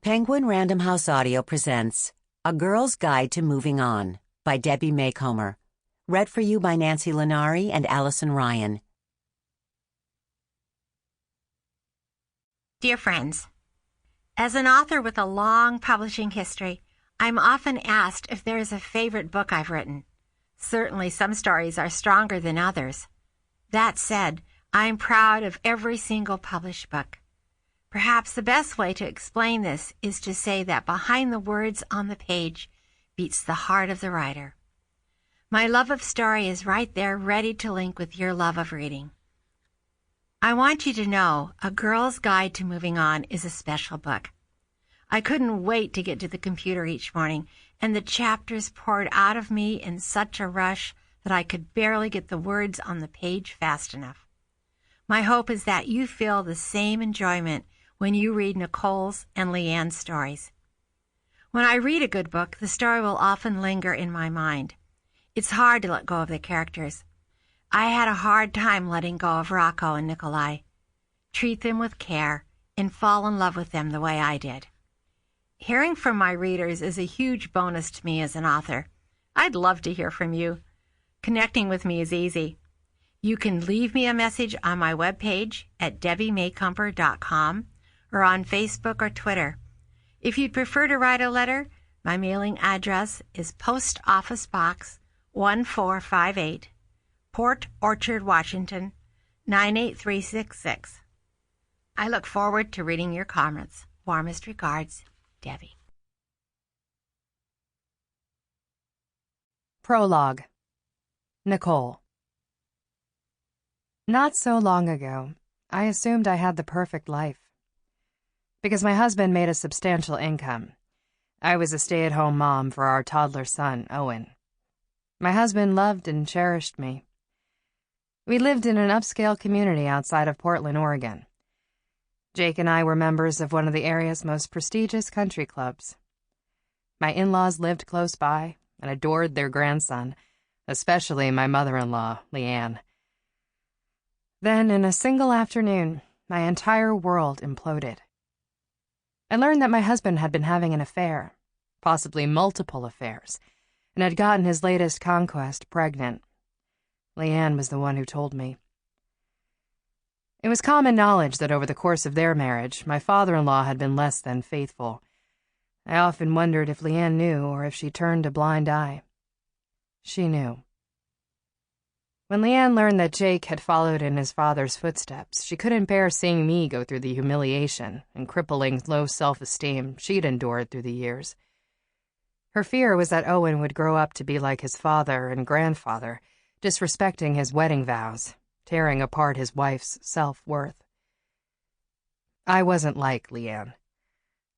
Penguin Random House Audio presents A Girl's Guide to Moving On by Debbie Macomber. Read for you by Nancy Linari and Allyson Ryan. Dear friends, as an author with a long publishing history, I'm often asked if there is a favorite book I've written. Certainly some stories are stronger than others. That said, I'm proud of every single published book. Perhaps the best way to explain this is to say that behind the words on the page beats the heart of the writer. My love of story is right there, ready to link with your love of reading. I want you to know A Girl's Guide to Moving On is a special book. I couldn't wait to get to the computer each morning, and the chapters poured out of me in such a rush that I could barely get the words on the page fast enough. My hope is that you feel the same enjoyment when you read Nichole's and Leanne's stories. When I read a good book, the story will often linger in my mind. It's hard to let go of the characters. I had a hard time letting go of Rocco and Nichole. Treat them with care and fall in love with them the way I did. Hearing from my readers is a huge bonus to me as an author. I'd love to hear from you. Connecting with me is easy. You can leave me a message on my webpage at debbiemacomber.com or on Facebook or Twitter. If you'd prefer to write a letter, my mailing address is Post Office Box 1458, Port Orchard, Washington, 98366. I look forward to reading your comments. Warmest regards, Debbie. Prologue. Nichole. Not so long ago, I assumed I had the perfect life. Because my husband made a substantial income, I was a stay-at-home mom for our toddler son, Owen. My husband loved and cherished me. We lived in an upscale community outside of Portland, Oregon. Jake and I were members of one of the area's most prestigious country clubs. My in-laws lived close by and adored their grandson, especially my mother-in-law, Leanne. Then, in a single afternoon, my entire world imploded. I learned that my husband had been having an affair, possibly multiple affairs, and had gotten his latest conquest pregnant. Leanne was the one who told me. It was common knowledge that over the course of their marriage, my father-in-law had been less than faithful. I often wondered if Leanne knew or if she turned a blind eye. She knew. When Leanne learned that Jake had followed in his father's footsteps, she couldn't bear seeing me go through the humiliation and crippling low self-esteem she'd endured through the years. Her fear was that Owen would grow up to be like his father and grandfather, disrespecting his wedding vows, tearing apart his wife's self-worth. I wasn't like Leanne.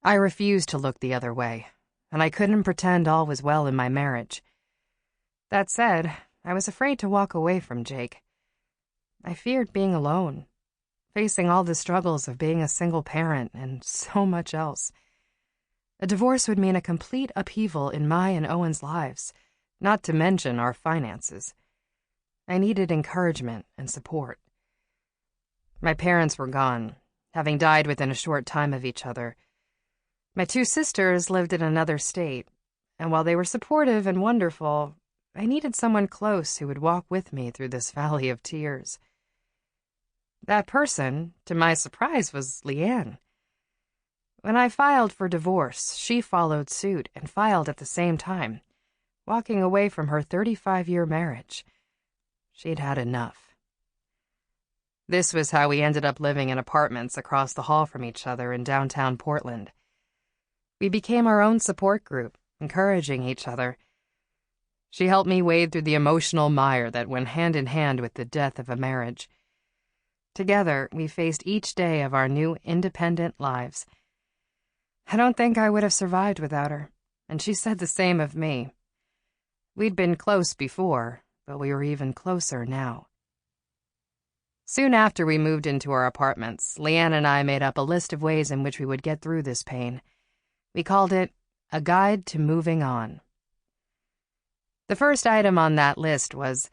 I refused to look the other way, and I couldn't pretend all was well in my marriage. That said, I was afraid to walk away from Jake. I feared being alone, facing all the struggles of being a single parent and so much else. A divorce would mean a complete upheaval in my and Owen's lives, not to mention our finances. I needed encouragement and support. My parents were gone, having died within a short time of each other. My two sisters lived in another state, and while they were supportive and wonderful, I needed someone close who would walk with me through this valley of tears. That person, to my surprise, was Leanne. When I filed for divorce, she followed suit and filed at the same time, walking away from her 35-year marriage. She'd had enough. This was how we ended up living in apartments across the hall from each other in downtown Portland. We became our own support group, encouraging each other. She helped me wade through the emotional mire that went hand in hand with the death of a marriage. Together, we faced each day of our new independent lives. I don't think I would have survived without her, and she said the same of me. We'd been close before, but we were even closer now. Soon after we moved into our apartments, Leanne and I made up a list of ways in which we would get through this pain. We called it A Guide to Moving On. The first item on that list was,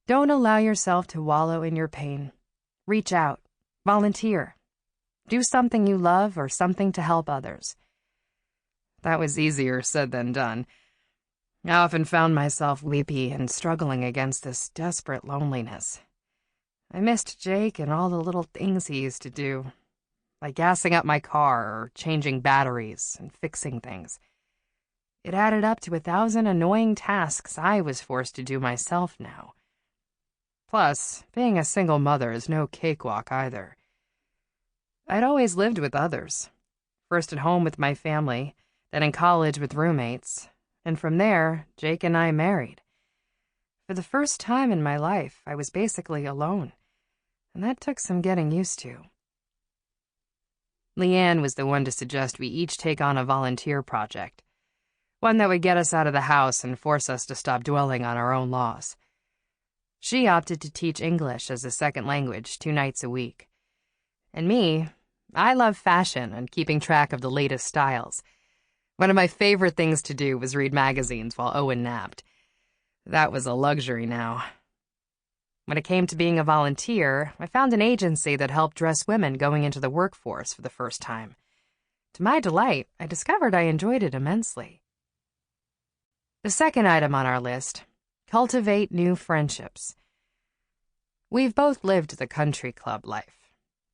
don't allow yourself to wallow in your pain. Reach out, volunteer, do something you love or something to help others. That was easier said than done. I often found myself weepy and struggling against this desperate loneliness. I missed Jake and all the little things he used to do, like gassing up my car or changing batteries and fixing things. It added up to 1,000 annoying tasks I was forced to do myself now. Plus, being a single mother is no cakewalk either. I'd always lived with others, first at home with my family, then in college with roommates, and from there, Jake and I married. For the first time in my life, I was basically alone, and that took some getting used to. Leanne was the one to suggest we each take on a volunteer project, one that would get us out of the house and force us to stop dwelling on our own loss. She opted to teach English as a second language 2 nights a week. And me, I love fashion and keeping track of the latest styles. One of my favorite things to do was read magazines while Owen napped. That was a luxury now. When it came to being a volunteer, I found an agency that helped dress women going into the workforce for the first time. To my delight, I discovered I enjoyed it immensely. The second item on our list: cultivate new friendships. We've both lived the country club life,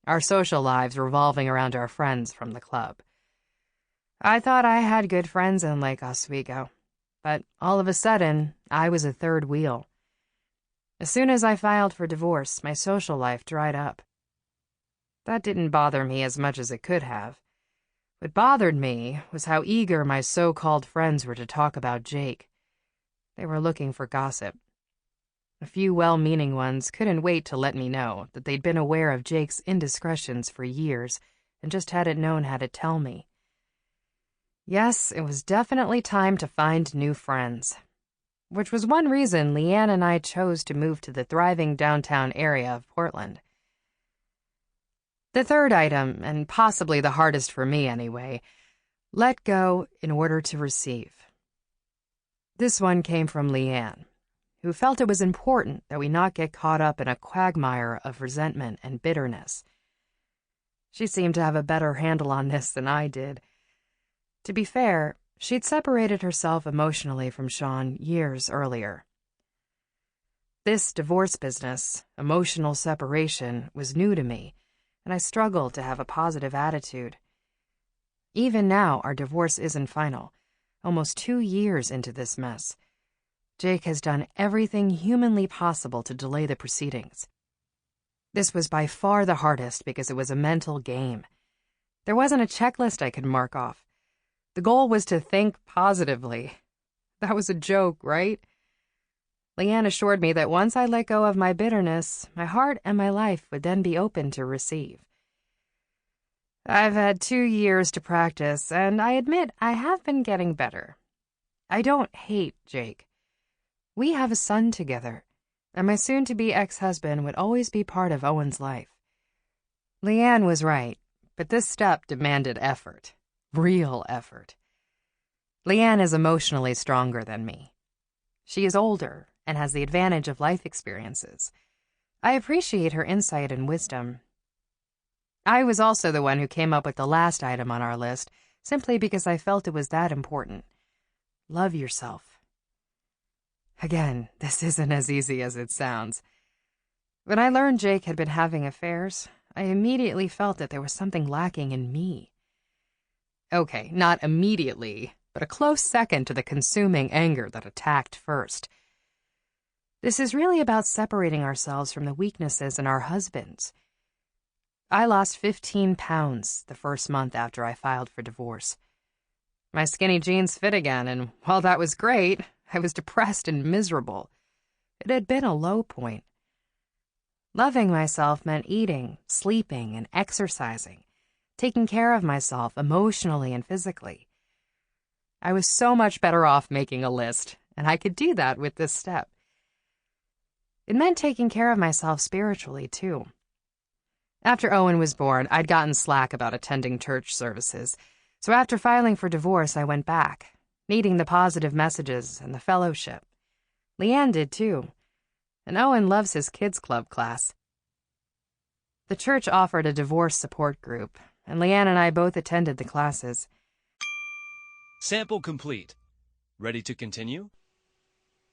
our social lives revolving around our friends from the club. I thought I had good friends in Lake Oswego, but all of a sudden, I was a third wheel. As soon as I filed for divorce, my social life dried up. That didn't bother me as much as it could have. What bothered me was how eager my so-called friends were to talk about Jake. They were looking for gossip. A few well-meaning ones couldn't wait to let me know that they'd been aware of Jake's indiscretions for years and just hadn't known how to tell me. Yes, it was definitely time to find new friends, which was one reason Leanne and I chose to move to the thriving downtown area of Portland. The third item, and possibly the hardest for me anyway: let go in order to receive. This one came from Leanne, who felt it was important that we not get caught up in a quagmire of resentment and bitterness. She seemed to have a better handle on this than I did. To be fair, she'd separated herself emotionally from Sean years earlier. This divorce business, emotional separation, was new to me, and I struggled to have a positive attitude. Even now, our divorce isn't final. Almost 2 years into this mess, Jake has done everything humanly possible to delay the proceedings. This was by far the hardest because it was a mental game. There wasn't a checklist I could mark off. The goal was to think positively. That was a joke, right? Leanne assured me that once I let go of my bitterness, my heart and my life would then be open to receive. I've had 2 years to practice, and I admit I have been getting better. I don't hate Jake. We have a son together, and my soon-to-be ex-husband would always be part of Owen's life. Leanne was right, but this step demanded effort. Real effort. Leanne is emotionally stronger than me. She is older and has the advantage of life experiences. I appreciate her insight and wisdom. I was also the one who came up with the last item on our list, simply because I felt it was that important. Love yourself. Again, this isn't as easy as it sounds. When I learned Jake had been having affairs, I immediately felt that there was something lacking in me. Okay, not immediately, but a close second to the consuming anger that attacked first. This is really about separating ourselves from the weaknesses in our husbands. I lost 15 pounds the first month after I filed for divorce. My skinny jeans fit again, and while that was great, I was depressed and miserable. It had been a low point. Loving myself meant eating, sleeping, and exercising, taking care of myself emotionally and physically. I was so much better off making a list, and I could do that with this step. It meant taking care of myself spiritually, too. After Owen was born, I'd gotten slack about attending church services, so after filing for divorce, I went back, needing the positive messages and the fellowship. Leanne did, too, and Owen loves his kids' club class. The church offered a divorce support group, and Leanne and I both attended the classes. Sample complete. Ready to continue?